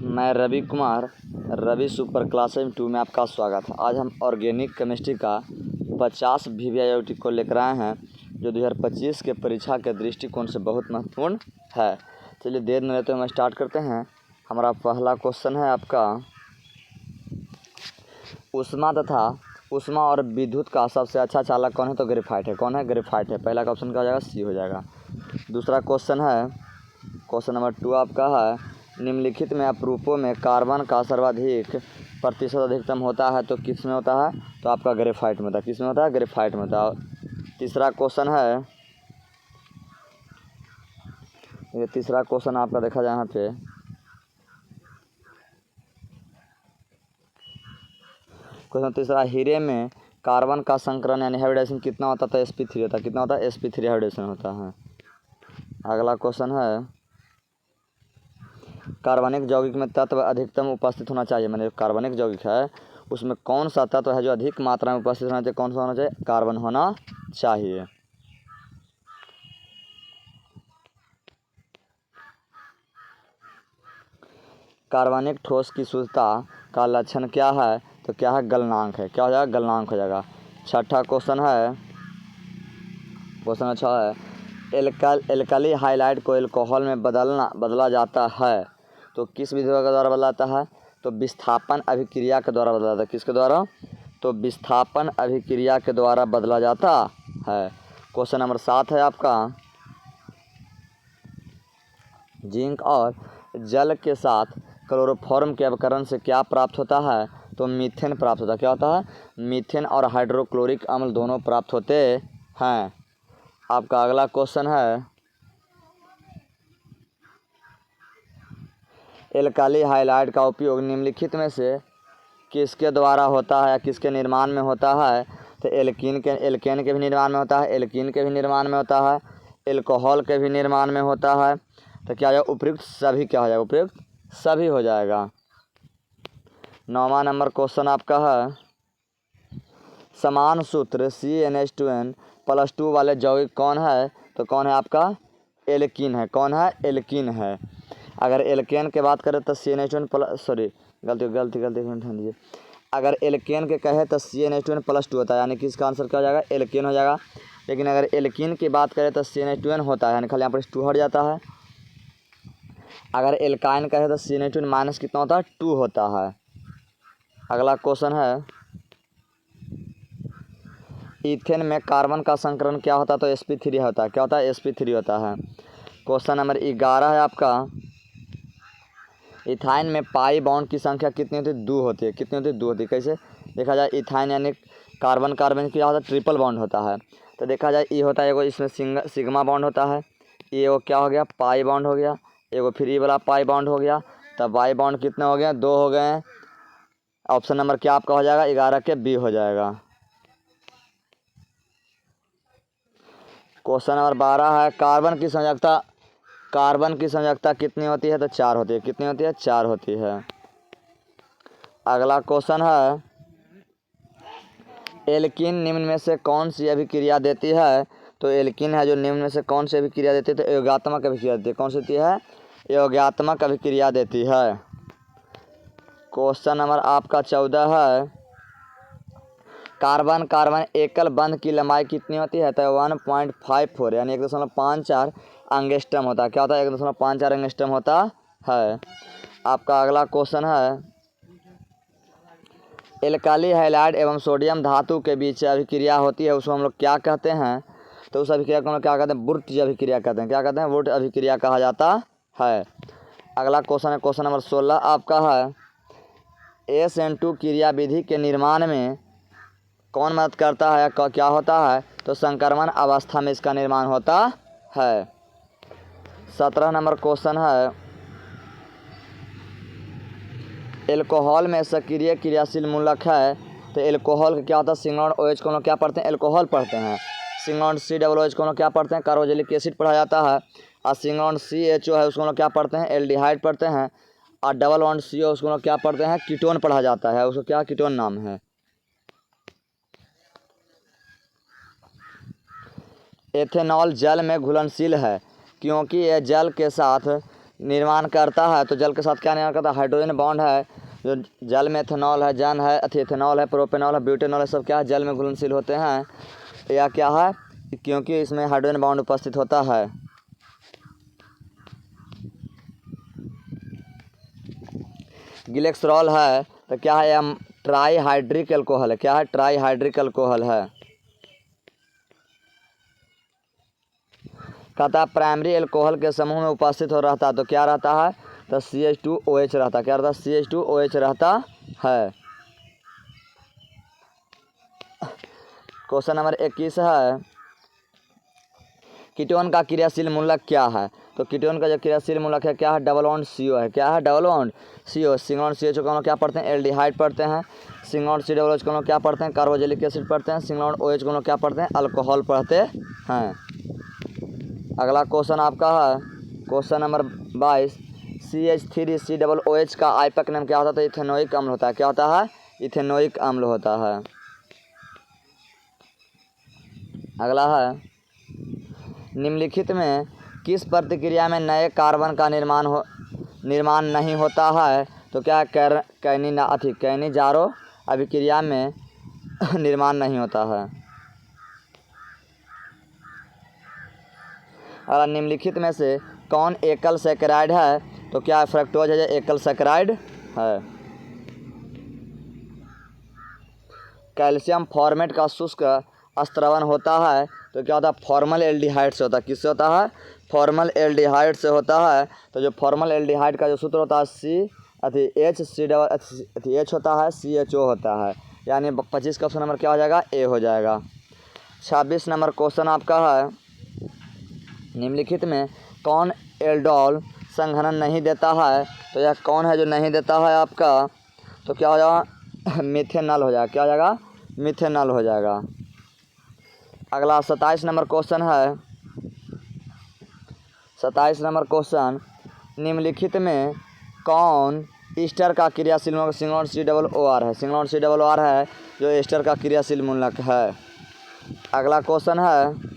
मैं Ravi Kumar, Ravi super class 2 में आपका स्वागत है। आज हम ऑर्गेनिक केमिस्ट्री का 50 वीवीआईओटी को लेकर आए हैं, जो 2025 के परीक्षा के दृष्टिकोण से बहुत महत्वपूर्ण है। चलिए देर न लेते हम स्टार्ट करते हैं। हमारा पहला क्वेश्चन है आपका, ऊष्मा और विद्युत का सबसे अच्छा चालक कौन है? तो ग्रेफाइट है। कौन है? ग्रेफाइट है। पहला का ऑप्शन क्या हो जाएगा? सी हो जाएगा। दूसरा क्वेश्चन है, क्वेश्चन नंबर 2 आपका है, निम्नलिखित में अपरूपों में कार्बन का सर्वाधिक प्रतिशत अधिकतम होता है तो किस में होता है? तो आपका ग्रेफाइट में होता है। किस में होता है? ग्रेफाइट में होता है। तीसरा क्वेश्चन है, ये तीसरा क्वेश्चन आपका देखा जाए यहाँ पे, क्वेश्चन तीसरा, हीरे में कार्बन का संकरण यानी हाइब्रिडेशन कितना होता है? तो sp3 होता है। कितना होता है? sp3 हाइब्रिडेशन होता है। अगला क्वेश्चन है, कार्बनिक यौगिक में तत्व अधिकतम उपस्थित होना चाहिए। मैंने कार्बनिक यौगिक है उसमें कौन सा तत्व है जो अधिक मात्रा में उपस्थित होना चाहिए? कौन सा होना चाहिए? कार्बन होना चाहिए। कार्बनिक ठोस की शुद्धता का लक्षण क्या है? तो क्या है? गलनांक है। क्या हो जाएगा? गलनांक हो जाएगा। छठा क्वेश्चन है, क्वेश्चन अच्छा है, एल्कली हाइलाइट को एल्कोहल में बदला जाता है तो किस विधि के द्वारा बदला जाता है? तो विस्थापन अभिक्रिया के द्वारा बदला जाता है। किसके द्वारा? तो विस्थापन अभिक्रिया के द्वारा बदला जाता है। क्वेश्चन नंबर 7 है आपका, जिंक और जल के साथ क्लोरोफॉर्म के अपकरण से क्या प्राप्त होता है? तो मीथेन प्राप्त होता है। क्या होता है? मीथेन और हाइड्रोक्लोरिक अम्ल दोनों प्राप्त होते हैं। आपका अगला क्वेश्चन है, एल्काली हाइलाइट का उपयोग निम्नलिखित में से किसके द्वारा होता है या किसके निर्माण में होता है? तो एल्केन के भी निर्माण में होता है, एल्कीन के भी निर्माण में होता है, एल्कोहल के भी निर्माण में होता है। तो क्या हो जाएगा? उपयुक्त सभी। क्या हो जाएगा? उपयुक्त सभी हो जाएगा। 9वां नंबर क्वेश्चन आपका है, समान सूत्र CnH2n+2 वाले यौगिक कौन है? तो कौन है आपका? एल्कीन है। कौन है? एल्कीन है। अगर एल्केन के बात करें तो CnH2n+, गलती अगर एल्केन के कहे तो CnH2n+2 होता है, यानी कि इसका आंसर क्या हो जाएगा? एल्केन हो जाएगा। लेकिन अगर एल्कीन की बात करें तो CnH2n होता है, यानी खाली यहाँ पर 2 हट जाता है। अगर एल्काइन कहे तो CnH2n माइनस कितना होता है? 2 होता है। अगला क्वेश्चन है, इथेन में कार्बन का संकरण क्या होता है? तो sp3 होता है। क्या होता है? sp3 होता है। क्वेश्चन नंबर 11 है आपका, इथाइन में पाई बॉन्ड की संख्या कितनी होती है? 2 होती है। कितनी होती है? 2 होती है। कैसे देखा जाए? इथाइन यानी कार्बन कार्बन क्या होता है? ट्रिपल बॉन्ड होता है। तो देखा जाए, ये होता है एगो, इसमें सिग्मा बॉन्ड होता है, ये वो क्या हो गया? पाई बॉन्ड हो गया, एगो फ्री वाला पाई बॉन्ड हो गया। तब वाई बॉन्ड कितने हो गए? 2 हो गए हैं। ऑप्शन नंबर क्या आपका हो जाएगा? 11 के बी हो जाएगा। क्वेश्चन नंबर 12 है, कार्बन की संयोजकता कितनी होती है? तो 4 होती है। कितनी होती है? 4 होती है। अगला क्वेश्चन है, एल्कीन निम्न में से कौन सी अभिक्रिया देती है? तो एल्कीन है जो निम्न में से कौन सी अभिक्रिया देती है? तो योगात्मक अभिक्रिया देती है। कौन सी देती है? योगात्मक अभिक्रिया देती है। क्वेश्चन नंबर आपका 14 है, कार्बन कार्बन एकल बंध की लंबाई कितनी होती है? तो 1.54 यानी 1.54 एंगस्ट्रम होता है। क्या होता है? 1.54 एंगस्ट्रम होता है। आपका अगला क्वेश्चन है, एल्काली हाइलाइड एवं सोडियम धातु के बीच अभिक्रिया होती है, उसको हम लोग क्या कहते हैं? तो उस अभिक्रिया को हम लोग क्या कहते हैं? वुर्त्ज अभिक्रिया कहते हैं। क्या कहते हैं? वुर्त्ज अभिक्रिया कहा जाता है। अगला क्वेश्चन है, क्वेश्चन नंबर 16 आपका है, SN2 क्रिया विधि के निर्माण में कौन मदद करता है? क्या होता है? तो संक्रमण अवस्था में इसका निर्माण होता है। 17 नंबर क्वेश्चन है, एल्कोहल में सक्रिय क्रियाशील मूलक है तो एल्कोहल क्या होता है? सिंगल OH को हम लोग क्या पढ़ते हैं? एल्कोहल पढ़ते हैं। सिंगल COOH को हम लोग क्या पढ़ते हैं? कार्बोक्सिलिक एसिड पढ़ा जाता है। और सिंगल CHO है उसको हम लोग क्या पढ़ते हैं? एल्डिहाइड पढ़ते हैं। और डबल बॉन्ड CO उसको हम लोग क्या पढ़ते हैं? कीटोन पढ़ा जाता है। उसको क्या कीटोन नाम है? एथेनॉल जल में घुलनशील है क्योंकि यह जल के साथ निर्माण करता है तो जल के साथ क्या निर्माण करता है, हाइड्रोजन बॉन्ड है। जो जल में एथेनॉल है, जन है, एथेनॉल है, प्रोपेनॉल है, ब्यूटेनॉल है, सब क्या है, जल में घुलनशील होते हैं। या क्या है, क्योंकि इसमें हाइड्रोजन बॉन्ड उपस्थित होता है। ग्लिसरॉल है तो क्या है, यह ट्राई हाइड्रिक एल्कोहल है। क्या है, ट्राई हाइड्रिक एल्कोहल है। कहता है प्राइमरी एल्कोहल के समूह में उपस्थित हो रहता है तो क्या रहता है, तो CH2OH रहता है। क्या रहता है, CH2OH रहता है। क्वेश्चन नंबर 21 है, कीटोन का क्रियाशील मूलक क्या है। तो कीटोन का जो क्रियाशील मूलक है क्या है, डबल बॉन्ड CO है। क्या है, double bond CO। Single bond CH को हम लोग क्या पढ़ते हैं, एल्डिहाइड पढ़ते हैं। सिंगल बॉन्ड COOH को हम लोग क्या पढ़ते हैं, कार्बोक्सिलिक एसिड पढ़ते हैं। सिंगल बॉन्ड OH को हम लोग क्या पढ़ते हैं, अल्कोहल पढ़ते हैं। अगला क्वेश्चन आपका है क्वेश्चन नंबर 22, CH3COOH का आइपक नाम क्या होता है, तो इथेनोइक अम्ल होता है। क्या होता है, इथेनोइक अम्ल होता है। अगला है, निम्नलिखित में किस प्रतिक्रिया में नए कार्बन का निर्माण नहीं होता है, तो क्या है, कैनिजारो अभिक्रिया में निर्माण नहीं होता है। अगर निम्नलिखित में से कौन एकल सैकराइड है, तो क्या है, फ्रक्टोज है, एकल सैकराइड है। कैल्शियम फॉर्मेट का शुष्क अस्त्रवन होता है तो क्या होता है, फॉर्मल एल्डिहाइड से होता है। किससे होता है, फॉर्मल एल्डिहाइड से होता है। तो जो फॉर्मल एल्डिहाइड का जो सूत्र होता है H होता है, CHO होता है। यानी 25 का ऑप्शन नंबर क्या हो जाएगा, A हो जाएगा। 26 नंबर क्वेश्चन आपका है, निम्नलिखित में कौन एल्डोल संघनन नहीं देता है, तो यह कौन है जो नहीं देता है आपका, तो क्या हो जाएगा, मिथेनॉल हो जाएगा। क्या हो जाएगा, मिथेनॉल हो जाएगा। अगला 27 नंबर क्वेश्चन है, 27 नंबर क्वेश्चन, निम्नलिखित में कौन ईस्टर का क्रियाशील मूलक, सिंगल बॉन्ड COOR है। सिंगल बॉन्ड COOR है जो ईस्टर का क्रियाशील मूलक है। अगला क्वेश्चन है,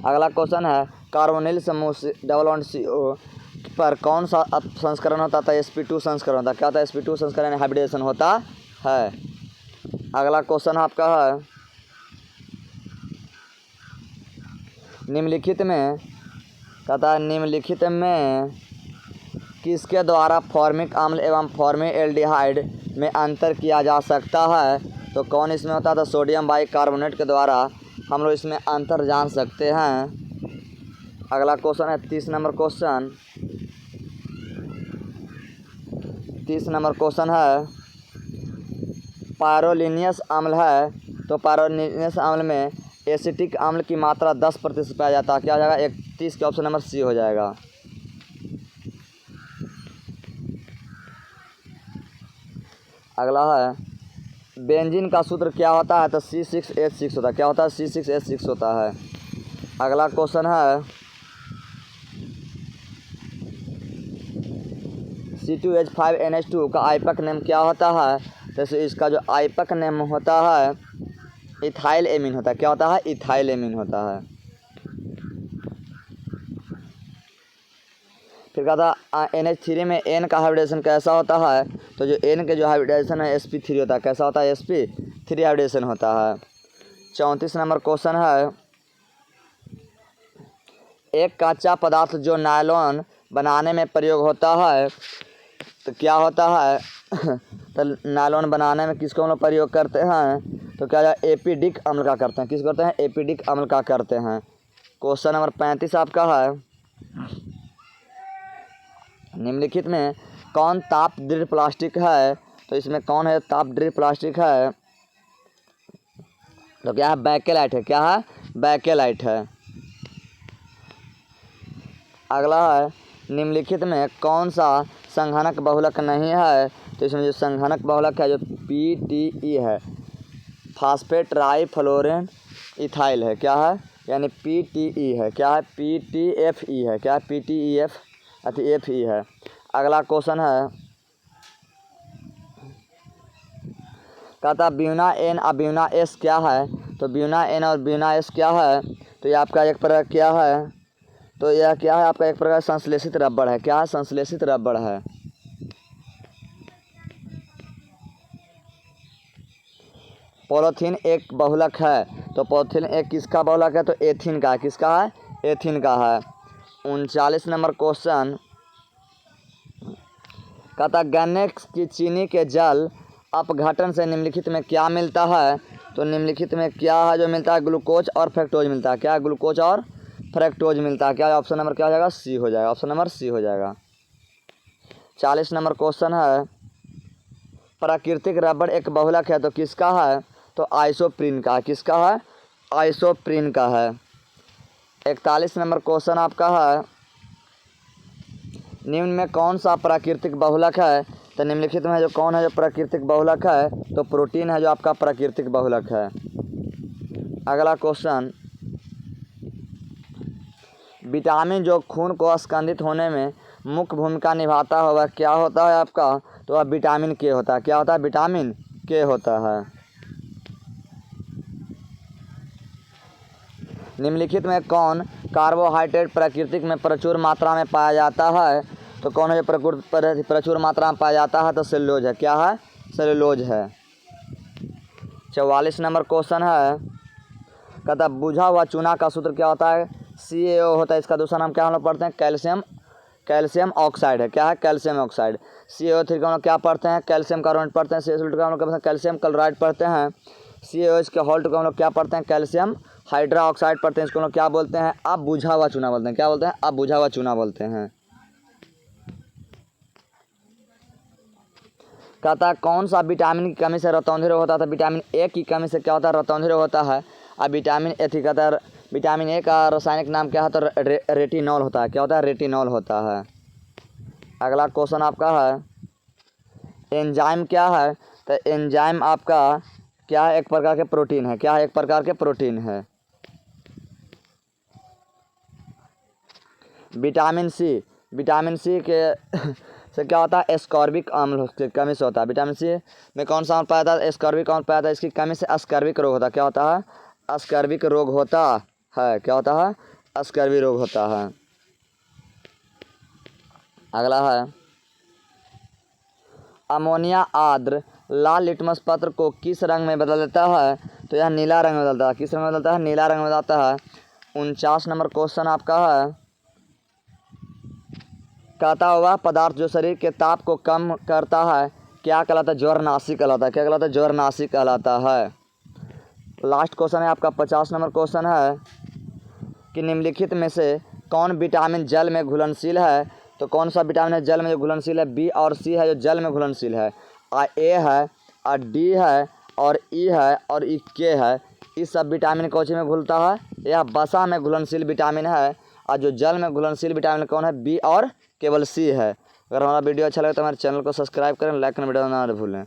अगला क्वेश्चन है, कार्बोनिल समूह डबल बॉन्ड CO पर कौन सा संस्करण होता है, sp2 संस्करण होता है। क्या होता है, sp2 संस्करण हाइब्रिडेशन होता है। अगला क्वेश्चन आपका है, निम्नलिखित में कहता है, निम्नलिखित में किसके द्वारा फॉर्मिक अम्ल एवं फॉर्मिएल्डिहाइड में अंतर किया जा सकता है, तो कौन इसमें होता है, तो सोडियम बाइकार्बोनेट के द्वारा हम लोग इसमें अंतर जान सकते हैं। अगला क्वेश्चन है 30 नंबर क्वेश्चन, 30 नंबर क्वेश्चन है, पायरोलिनियस अम्ल है तो पायरोलिनियस अम्ल में एसिटिक अम्ल की मात्रा 10% पाया जाता है। क्या हो जाएगा, 31 के ऑप्शन नंबर C हो जाएगा। अगला है, बेंजीन का सूत्र क्या होता है, तो C6H6 होता है। क्या होता है, C6H6 होता है। अगला क्वेश्चन है, C2H5NH2 का आइपक नेम क्या होता है, तो इसका जो आइपक नेम होता है इथाइल एमीन होता है। क्या होता है, इथाइल एमीन होता है। फिर कहता NH3 में N का हाइब्रिडेशन कैसा होता है, तो जो N के जो हाइब्रिडेशन है sp3 होता है। कैसा होता है, sp3 हाइब्रिडेशन होता है। 34 नंबर क्वेश्चन है, एक कच्चा पदार्थ जो नायलॉन बनाने में प्रयोग होता है तो क्या होता है तो नायलॉन बनाने में किसको हम लोग प्रयोग करते हैं, तो क्या एपिडिक अम्ल का करते हैं। किस करते हैं, एपिडिक अम्ल का करते हैं। क्वेश्चन नंबर 35 आपका है, निम्नलिखित में कौन ताप दृढ़ प्लास्टिक है, तो इसमें कौन है ताप दृढ़ प्लास्टिक है, तो क्या है, बैकेलाइट है। क्या है, बैकेलाइट है। अगला है, निम्नलिखित में कौन सा संघनक बहुलक नहीं है, तो इसमें जो संघनक बहुलक है जो PTE है, फास्फेट ट्राईफ्लोरोन इथाइल है। क्या है, यानी PTE है। क्या है, PTFE है। क्या है, PTEF है। अगला क्वेश्चन है, कहता ब्यूना N और ब्यूना S क्या है, तो ब्यूना एन और ब्यूना एस क्या है, तो ये आपका एक प्रकार क्या है, तो यह क्या है आपका एक प्रकार संश्लेषित रबड़ है। क्या है, संश्लेषित रबड़ है। पॉलीथीन एक बहुलक है, तो पॉलीथीन एक किसका बहुलक है, तो एथीन का है। किसका है, एथीन का है। 39 नंबर क्वेश्चन कहता गन्ने की चीनी के जल अपघटन से निम्नलिखित में क्या मिलता है, तो निम्नलिखित में क्या है जो मिलता है, ग्लूकोज और फ्रक्टोज मिलता है। क्या है, ग्लूकोज और फ्रक्टोज मिलता है। क्या ऑप्शन नंबर क्या हो जाएगा, सी हो जाएगा। ऑप्शन नंबर सी हो जाएगा। 40 नंबर क्वेश्चन है प्राकृतिक रबड़ एक बहुलक है, तो किसका है, तो आइसोप्रीन का है। किसका है, आइसोप्रीन का है। 41 नंबर क्वेश्चन आपका है निम्न में कौन सा प्राकृतिक बहुलक है, तो निम्नलिखित में जो कौन है जो प्राकृतिक बहुलक है, तो प्रोटीन है जो आपका प्राकृतिक बहुलक है। अगला क्वेश्चन विटामिन जो खून को स्कंदित होने में मुख्य भूमिका निभाता है वह क्या होता है आपका, तो वह विटामिन के होता है। क्या होता है, विटामिन के होता है। निम्नलिखित में कौन कार्बोहाइड्रेट प्राकृतिक में प्रचुर मात्रा में पाया जाता है, तो कौन है जो प्रचुर मात्रा में पाया जाता है, तो सेलुलोज है। क्या है, सेलुलोज है। 44 नंबर क्वेश्चन है कहता बुझा हुआ चूना का सूत्र क्या होता है, CaO होता है। इसका दूसरा नाम क्या हम लोग पढ़ते हैं, कैल्शियम ऑक्साइड है। क्या है, कैल्शियम ऑक्साइड। CaO3 का हम लोग क्या पढ़ते हैं, कैल्शियम कार्बोनेट पढ़ते हैं। CaO2 का हम लोग कैल्शियम क्लोराइड पढ़ते हैं। CaOH के हॉल्ट को हम लोग क्या पढ़ते हैं, कैल्शियम हाइड्रा ऑक्साइड पढ़ते हैं। इसको हम लोग क्या बोलते हैं, अब बुझा हुआ चूना बोलते हैं। क्या बोलते हैं, अब बुझा हुआ चूना बोलते हैं। कहता है कौन सा विटामिन की कमी से रतौंधी रोग होता है, तो विटामिन ए की कमी से क्या होता है, रतौंधी रोग होता है। अब विटामिन ए कहता है विटामिन ए का रासायनिक नाम क्या है, तो रेटिनॉल होता है। क्या होता है, रेटिनॉल होता है। अगला क्वेश्चन आपका है एंजाइम क्या है, तो एंजाइम आपका क्या है, एक प्रकार के प्रोटीन है। क्या है, एक प्रकार के प्रोटीन है। विटामिन सी के से क्या होता है, एस्कॉर्बिक अम्ल की कमी से होता है। विटामिन सी में कौन सा अम्ल पाया जाता है, एस्कॉर्बिक अम्ल पाया जाता है। इसकी कमी से अस्कर्विक रोग होता है। क्या होता है, अस्कर्विक रोग होता है। क्या होता है, अस्कर्विक रोग होता है। अगला है अमोनिया आर्द्र लाल लिटमस पत्र को किस रंग में बदल देता है, तो यह नीला रंग में बदलता है। किस रंग में बदलता है, नीला रंग में बदलता है। 49 नंबर क्वेश्चन आपका है कहता हुआ पदार्थ जो शरीर के ताप को कम करता है क्या कहलाता है, ज्वरनाशी कहलाता है। क्या कहलाता है, ज्वरनाशी कहलाता है। लास्ट क्वेश्चन है आपका 50 नंबर क्वेश्चन है कि निम्नलिखित में से कौन विटामिन जल में घुलनशील है, तो कौन सा विटामिन है जल में जो घुलनशील है, बी और सी है जो जल में घुलनशील है, ए है और डी है और ई है और ई के है। इस सब विटामिन कौन में घुलता है, यह वसा में घुलनशील विटामिन है। और जो जल में घुलनशील विटामिन कौन है, बी और केवल सी है। अगर हमारा वीडियो अच्छा लगे तो हमारे चैनल को सब्सक्राइब करें, लाइक करें, वीडियो ना भूलें।